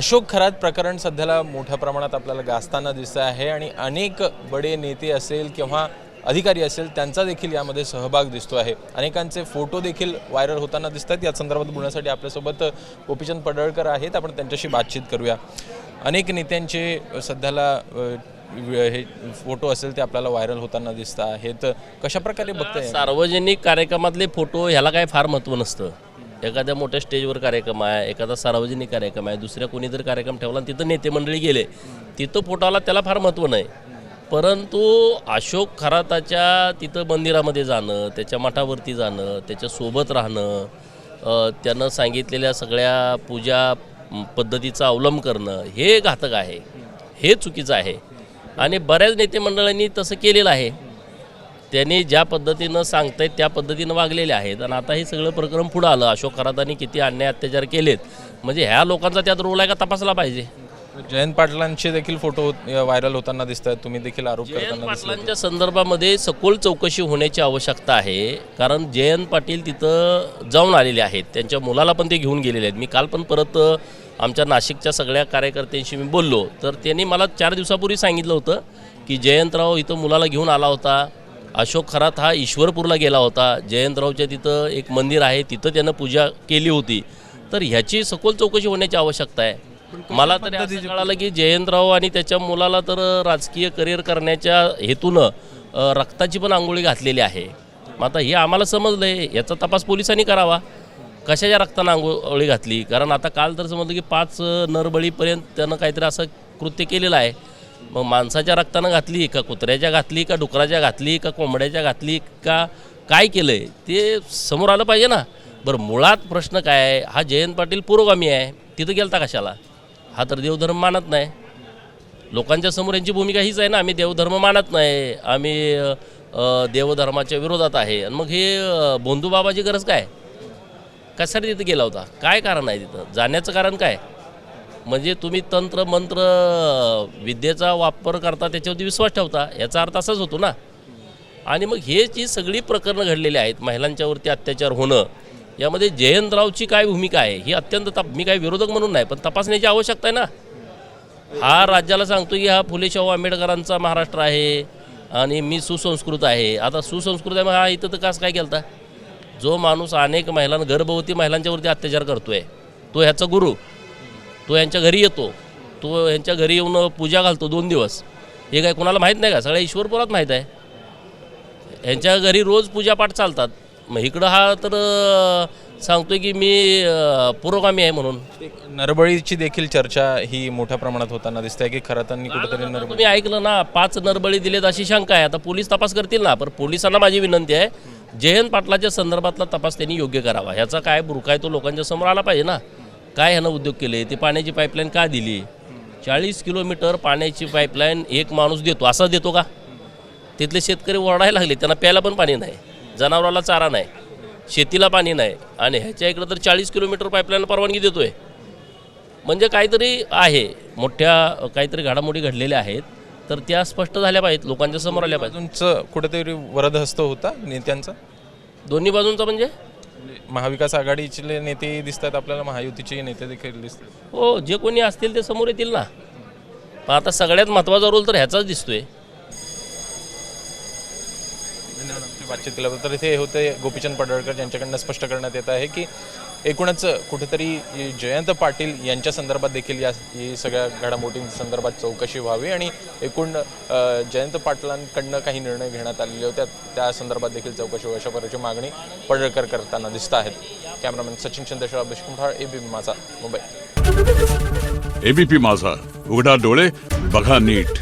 अशोक खरात प्रकरण सध्याला मोठ्या प्रमाणात आपल्याला गाजताना दिसत आहे आणि अनेक बडे नेते असेल किंवा अधिकारी असेल त्यांचा देखील यामध्ये सहभाग दिसतो आहे। अनेकांचे फोटो देखील व्हायरल होताना दिसतात। या संदर्भात बोलण्यासाठी आपल्यासोबत गोपीचंद पडळकर आहेत, आपण त्यांच्याशी बातचीत करूया। अनेक नेत्यांचे सध्याला हे फोटो असेल ते आपल्याला व्हायरल होताना दिसत आहेत। कशा प्रकारे बघताय? सार्वजनिक कार्यक्रमातले फोटो ह्याला काय फार महत्त्व नसतं। एखाद्या मोठ्या स्टेजवर कार्यक्रम आहे, एखादा सार्वजनिक कार्यक्रम आहे, दुसऱ्या कोणी जर कार्यक्रम ठेवला आणि तिथं नेते मंडळी गेले, तिथं फोटोला त्याला फार महत्त्व नाही। परंतु अशोक खराताच्या तिथं मंदिरामध्ये जाणं, त्याच्या मठावरती जाणं, त्याच्यासोबत राहणं, त्यानं सांगितलेल्या सगळ्या पूजा पद्धतीचा अवलंब करणं हे घातक आहे, हे चुकीचं आहे। आणि बऱ्याच नेते मंडळांनी तसं केलेलं आहे। त्यांनी ज्या पद्धतीनं सांगतायत त्या पद्धतीनं वागलेले आहेत आणि आता हे सगळं प्रकरण पुढं आलं। अशोक खरातांनी किती अन्याय अत्याचार केलेत, म्हणजे ह्या लोकांचा त्यात रोल आहे का तपासला पाहिजे। जयंत पाटलांचे देखील फोटो व्हायरल होताना दिसतात, तुम्ही देखील आरोप जयंत करताना पाटलांच्या संदर्भामध्ये सखोल चौकशी होण्याची आवश्यकता आहे। कारण जयंत पाटील तिथं जाऊन आलेले आहेत, त्यांच्या मुलाला पण ते घेऊन गेलेले आहेत। मी काल पण परत आमच्या नाशिकच्या सगळ्या कार्यकर्त्यांशी मी बोललो, तर त्यांनी मला 4 दिवसापूर्वी सांगितलं होतं की जयंतराव इथं मुलाला घेऊन आला होता। अशोक खरात हा ईश्वरपूरला गेला होता, जयंतरावच्या तिथं एक मंदिर आहे, तिथं त्यानं पूजा केली होती। तर ह्याची सखोल चौकशी होण्याची आवश्यकता आहे। मला तर असं कळालं की जयंतराव आणि त्याच्या मुलाला तर राजकीय करिअर करण्याच्या हेतूनं रक्ताची पण आंघोळी घातलेली आहे। मग आता हे आम्हाला समजलं आहे, याचा तपास पोलिसांनी करावा, कशाच्या रक्तानं आंघोळी घातली। कारण आता काल तर समजलं की 5 नरबळीपर्यंत त्यानं काहीतरी असं कृत्य केलेलं आहे। मग माणसाच्या रक्तानं घातली का, कुत्र्याच्या घातली का, डुकराच्या घातली का, कोंबड्याच्या घातली का, काय केलं आहे ते समोर आलं पाहिजे ना। बरं, मुळात प्रश्न काय आहे, हा जयंत पाटील पुरोगामी आहे, तिथं गेलता कशाला? हा तर देवधर्म मानत नाही। लोकांच्या समोर यांची भूमिका हीच आहे ना, आम्ही देवधर्म मानत नाही, आम्ही देवधर्माच्या विरोधात आहे। आणि मग हे बोंधूबाबाची गरज काय? कशासाठी तिथं गेला होता? काय कारण आहे तिथं जाण्याचं? कारण काय? म्हणजे तुम्ही तंत्र मंत्र विद्येचा वापर करता, त्याच्यावरती विश्वास ठेवता, याचा अर्थ असाच होतो ना। आणि मग हे जी सगळी प्रकरणं घडलेली आहेत, महिलांच्यावरती अत्याचार होणं, यामध्ये जयंतरावची काय भूमिका आहे ही अत्यंत मी काही विरोधक म्हणून नाही, पण तपासण्याची आवश्यकता आहे ना। हा राज्याला सांगतो की हा फुले शाहू आंबेडकरांचा महाराष्ट्र आहे आणि मी सुसंस्कृत आहे। आता सुसंस्कृत आहे, मग हा इथं तर कसं काय केलं? जो माणूस अनेक महिलांना, गर्भवती महिलांच्यावरती अत्याचार करतोय, तो ह्याचा गुरु, तो यांच्या घरी येतो, तो यांच्या घरी येऊन पूजा घालतो 2 दिवस, हे काय कोणाला माहीत नाही का? सगळ्या ईश्वरपुरात माहीत आहे। यांच्या घरी रोज पूजापाठ चालतात। मग इकडं हा तर सांगतोय की मी पुरोगामी आहे म्हणून। नरबळीची देखील चर्चा ही मोठ्या प्रमाणात होताना दिसते की खरातांनी कुठेतरी नरबळी, तुम्ही ऐकलं ना, 5 नरबळी दिलेत अशी शंका आहे। आता पोलीस तपास करतील ना, पण पोलिसांना माझी विनंती आहे, जयंत पाटलाच्या संदर्भातला तपास त्यांनी योग्य करावा। ह्याचा काय बुरका आहे तो लोकांच्या समोर आला पाहिजे ना। काय ह्यानं उद्योग केले, ते पाण्याची पाईपलाईन का दिली? 40 किलोमीटर पाण्याची पाईपलाईन एक माणूस देतो, असा देतो का? तिथले शेतकरी ओरडायला लागले, त्यांना प्यायला पण पाणी नाही, जनावराला चारा नाही, शेतीला पाणी नाही, आणि ह्याच्या इकडं तर 40 किलोमीटर पाईपलाईन परवानगी देतोय। म्हणजे काहीतरी आहे, मोठ्या काहीतरी घडामोडी घडलेल्या आहेत, तर त्या स्पष्ट झाल्या पाहिजेत, लोकांच्या समोर आल्या पाहिजेत। बाजूंचं कुठेतरी वरदहस्त होता नेत्यांचा, दोन्ही बाजूंचा म्हणजे महाविकास आघाडीचे नेते दिसतात आपल्याला, महायुतीचे नेते देखील दिसतात। हो, जे कोणी असतील ते समोर येतील ना। पण आता सगळ्यात महत्त्वाचा रोल तर ह्याचाच दिसतोय। बातचीत केल्याबद्दल इथे होते गोपीचंद पडळकर, यांच्याकडनं स्पष्ट करण्यात येत आहे की एकूणच कुठेतरी जयंत पाटील यांच्या संदर्भात देखील या सगळ्या घडामोडींसंदर्भात चौकशी व्हावी आणि एकूण जयंत पाटलांकडनं काही निर्णय घेण्यात आलेले होते, त्या संदर्भात देखील चौकशी व्हावी अशा प्रकारची मागणी पडळकर करताना दिसत आहेत। कॅमेरामॅन सचिन चंद्रशेखर, अभिषेक कुंभार, एबीपी माझा, मुंबई। एबीपी माझा, उघडा डोळे बघा नीट।